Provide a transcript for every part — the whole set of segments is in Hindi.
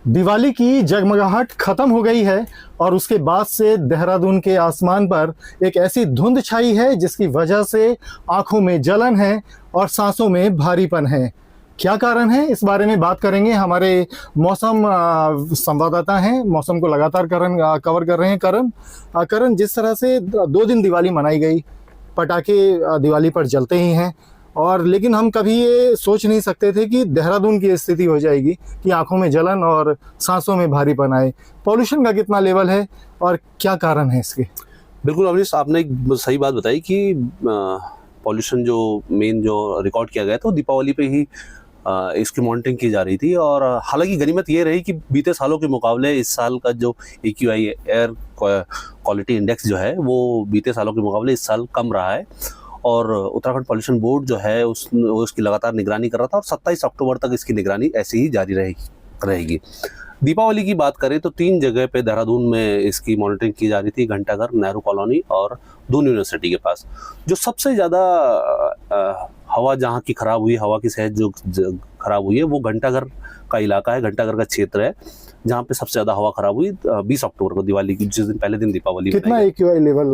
दिवाली की जगमगाहट खत्म हो गई है और उसके बाद से देहरादून के आसमान पर एक ऐसी धुंध छाई है जिसकी वजह से आंखों में जलन है और सांसों में भारीपन है। क्या कारण है, इस बारे में बात करेंगे। हमारे मौसम संवाददाता हैं, मौसम को लगातार कवर कर रहे हैं करण, जिस तरह से 2 दिन दिवाली मनाई गई, पटाखे दिवाली पर जलते ही हैं, और लेकिन हम कभी ये सोच नहीं सकते थे कि देहरादून की स्थिति हो जाएगी कि आंखों में जलन और सांसों में भारीपन आए। पॉल्यूशन का कितना लेवल है और क्या कारण है इसके? बिल्कुल अवनीश, आपने एक सही बात बताई कि पॉल्यूशन जो मेन जो रिकॉर्ड किया गया था दीपावली पे ही इसकी मॉनिटरिंग की जा रही थी। और हालांकि गनीमत ये रही कि बीते सालों के मुकाबले इस साल का जो AQI एयर क्वालिटी इंडेक्स जो है वो बीते सालों के मुकाबले इस साल कम रहा है। और उत्तराखंड पॉल्यूशन बोर्ड जो है उसकी लगातार निगरानी कर रहा था और 27 अक्टूबर तक इसकी निगरानी ऐसे ही जारी रहेगी। दीपावली की बात करें तो 3 जगह पे देहरादून में इसकी मॉनिटरिंग की जा रही थी, घंटाघर, नेहरू कॉलोनी और दून यूनिवर्सिटी के पास। जो सबसे ज़्यादा हवा जहाँ की खराब हुई, हवा की सेहत जो खराब हुई है वो घंटाघर का इलाका है, घंटाघर का क्षेत्र है जहाँ पे सबसे ज्यादा हवा खराब हुई 20 अक्टूबर को, दिवाली की जिस दिन पहले दिन दीपावली। कितना AQI लेवल?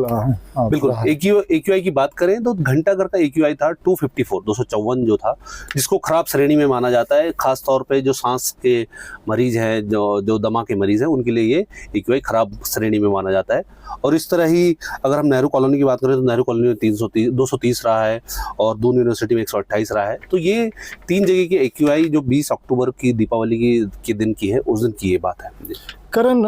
बिल्कुल, AQI की बात करें तो घंटाघर का AQI था 254 जो था, जिसको खराब श्रेणी में माना जाता है। खास तौर पे जो सांस के मरीज हैं, जो दमा के मरीज हैं, उनके लिए ये AQI खराब श्रेणी में माना जाता है। और इस तरह ही अगर हम नेहरू कॉलोनी की बात करें तो नेहरू कॉलोनी में 230 रहा है और दून यूनिवर्सिटी में 128 रहा है। तो ये 3 जगह की AQI जो 20 अक्टूबर की दीपावली के दिन की है, उस दिन की ये बात है। करण,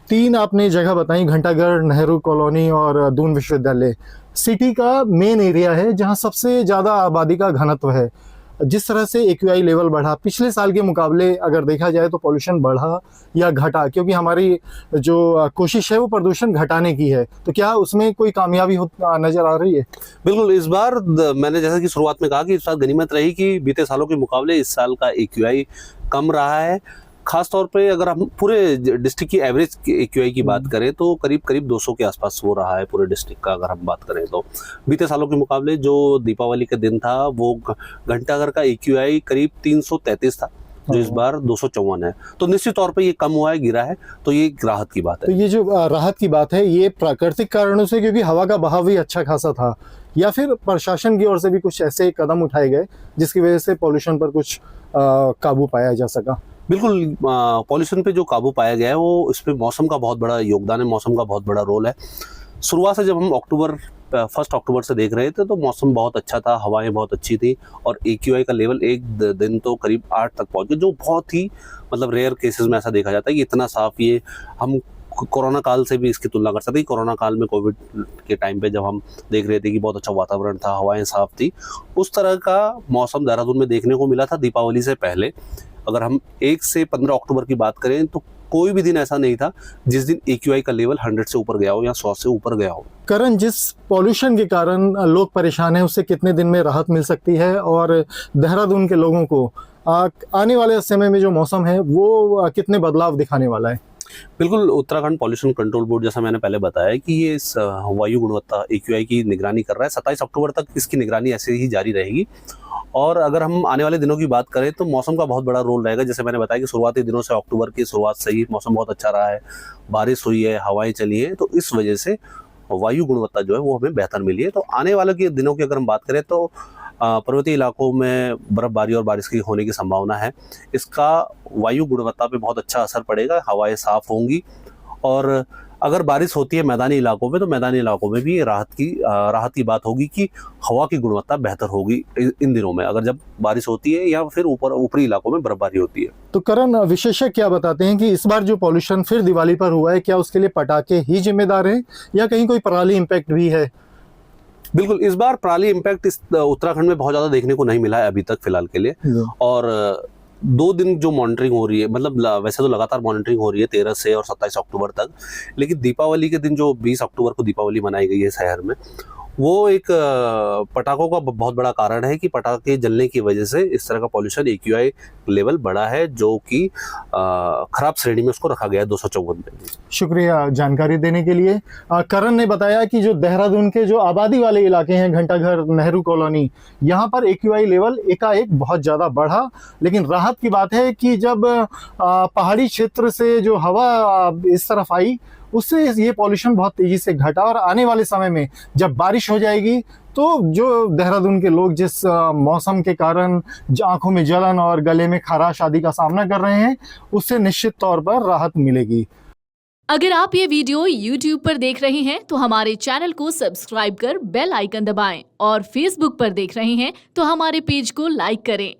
3 आपने जगह बताई, घंटाघर, नेहरू कॉलोनी और दून विश्वविद्यालय। सिटी का मेन एरिया है जहां सबसे ज़्यादा आबादी का घनत्व है। जिस तरह से AQI लेवल बढ़ा पिछले साल के मुकाबले, अगर देखा जाए तो पॉल्यूशन बढ़ा या घटा? क्योंकि हमारी जो कोशिश है वो प्रदूषण घटाने की है, तो क्या उसमें कोई कामयाबी नज़र आ रही है? बिल्कुल, इस बार मैंने जैसा कि शुरुआत में कहा कि इस बार गनीमत रही कि बीते सालों के मुकाबले इस साल का AQI कम रहा है। खास तौर पे अगर हम पूरे डिस्ट्रिक्ट की एवरेज AQI की बात करें तो करीब 200 के आसपास हो रहा है पूरे डिस्ट्रिक्ट का। अगर हम बात करें तो बीते सालों के मुकाबले जो दीपावली का दिन था वो घंटाघर का AQI करीब 333 था, जो इस बार 254 है। तो निश्चित तौर पे ये कम हुआ है, गिरा है, तो ये राहत की बात है। तो ये जो राहत की बात है, ये प्राकृतिक कारणों से, क्योंकि हवा का बहाव भी अच्छा खासा था, या फिर प्रशासन की ओर से भी कुछ ऐसे कदम उठाए गए जिसकी वजह से पॉल्यूशन पर कुछ काबू पाया जा सका? बिल्कुल, पॉल्यूशन पे जो काबू पाया गया है वो इस पे मौसम का बहुत बड़ा योगदान है, मौसम का बहुत बड़ा रोल है। शुरुआत से जब हम 1 अक्टूबर से देख रहे थे तो मौसम बहुत अच्छा था, हवाएं बहुत अच्छी थी और AQI का लेवल एक दिन तो करीब 8 तक पहुंच गया, जो बहुत ही मतलब रेयर केसेस में ऐसा देखा जाता है कि इतना साफ। ये हम कोरोना काल से भी इसकी तुलना कर सकते हैं। कोरोना काल में कोविड के टाइम पे जब हम देख रहे थे कि बहुत अच्छा वातावरण था, हवाएं साफ थी, उस तरह का मौसम देहरादून में देखने को मिला था दीपावली से पहले। अगर हम 1 से 15 अक्टूबर की बात करें तो कोई भी दिन ऐसा नहीं था जिस दिन AQI का लेवल 100 से ऊपर गया हो या 100 से ऊपर गया हो। करण, जिस पॉल्यूशन के कारण लोग परेशान हैं, उससे कितने दिन में राहत मिल सकती है? और देहरादून के लोगों को आने वाले समय में जो मौसम है वो कितने बदलाव दिखाने वाला है? बिल्कुल, उत्तराखंड पॉल्यूशन कंट्रोल बोर्ड, जैसा मैंने पहले बताया कि ये इस वायु गुणवत्ता AQI की निगरानी कर रहा है। 27 अक्टूबर तक इसकी निगरानी ऐसे ही जारी रहेगी। और अगर हम आने वाले दिनों की बात करें तो मौसम का बहुत बड़ा रोल रहेगा। जैसे मैंने बताया कि शुरुआती दिनों से, अक्टूबर की शुरुआत से ही मौसम बहुत अच्छा रहा है, बारिश हुई है, हवाएं चली हैं, तो इस वजह से वायु गुणवत्ता जो है वो हमें बेहतर मिली है। तो आने वाले के दिनों की अगर हम बात करें तो पर्वतीय इलाकों में बर्फबारी और बारिश की होने की संभावना है। इसका वायु गुणवत्ता पे बहुत अच्छा असर पड़ेगा, हवाएं साफ होंगी। और अगर बारिश होती है मैदानी इलाकों में तो मैदानी इलाकों में भी राहत की बात होगी कि हवा की गुणवत्ता बेहतर होगी इन दिनों में, अगर जब बारिश होती है या फिर ऊपरी इलाकों में बर्फबारी होती है। तो करण, विशेषज्ञ क्या बताते हैं कि इस बार जो पॉल्यूशन फिर दिवाली पर हुआ है, क्या उसके लिए पटाखे ही जिम्मेदार हैं या कहीं कोई पराली इम्पैक्ट भी है? बिल्कुल, इस बार पराली इम्पैक्ट इस उत्तराखंड में बहुत ज्यादा देखने को नहीं मिला है अभी तक फिलहाल के लिए। और 2 दिन जो मॉनिटरिंग हो रही है, मतलब वैसे तो लगातार मॉनिटरिंग हो रही है 13 से और 27 अक्टूबर तक, लेकिन दीपावली के दिन जो 20 अक्टूबर को दीपावली मनाई गई है शहर में, वो एक पटाखों का बहुत बड़ा कारण है कि पटाखे जलने की वजह से इस तरह का पॉल्यूशन AQI लेवल बढ़ा है, जो कि खराब श्रेणी में उसको रखा गया है 254 में। शुक्रिया जानकारी देने के लिए। करण ने बताया कि जो देहरादून के जो आबादी वाले इलाके हैं, घंटाघर, नेहरू कॉलोनी, यहाँ पर AQI लेवल एकाएक बहुत ज़्यादा बढ़ा। लेकिन राहत की बात है कि जब पहाड़ी क्षेत्र से जो हवा इस तरफ आई, उससे ये पॉल्यूशन बहुत तेजी से घटा। और आने वाले समय में जब बारिश हो जाएगी तो जो देहरादून के लोग जिस मौसम के कारण आंखों में जलन और गले में खराश आदि का सामना कर रहे हैं, उससे निश्चित तौर पर राहत मिलेगी। अगर आप ये वीडियो YouTube पर देख रहे हैं तो हमारे चैनल को सब्सक्राइब कर बेल आइकन दबाएं, और Facebook पर देख रहे हैं तो हमारे पेज को लाइक करें।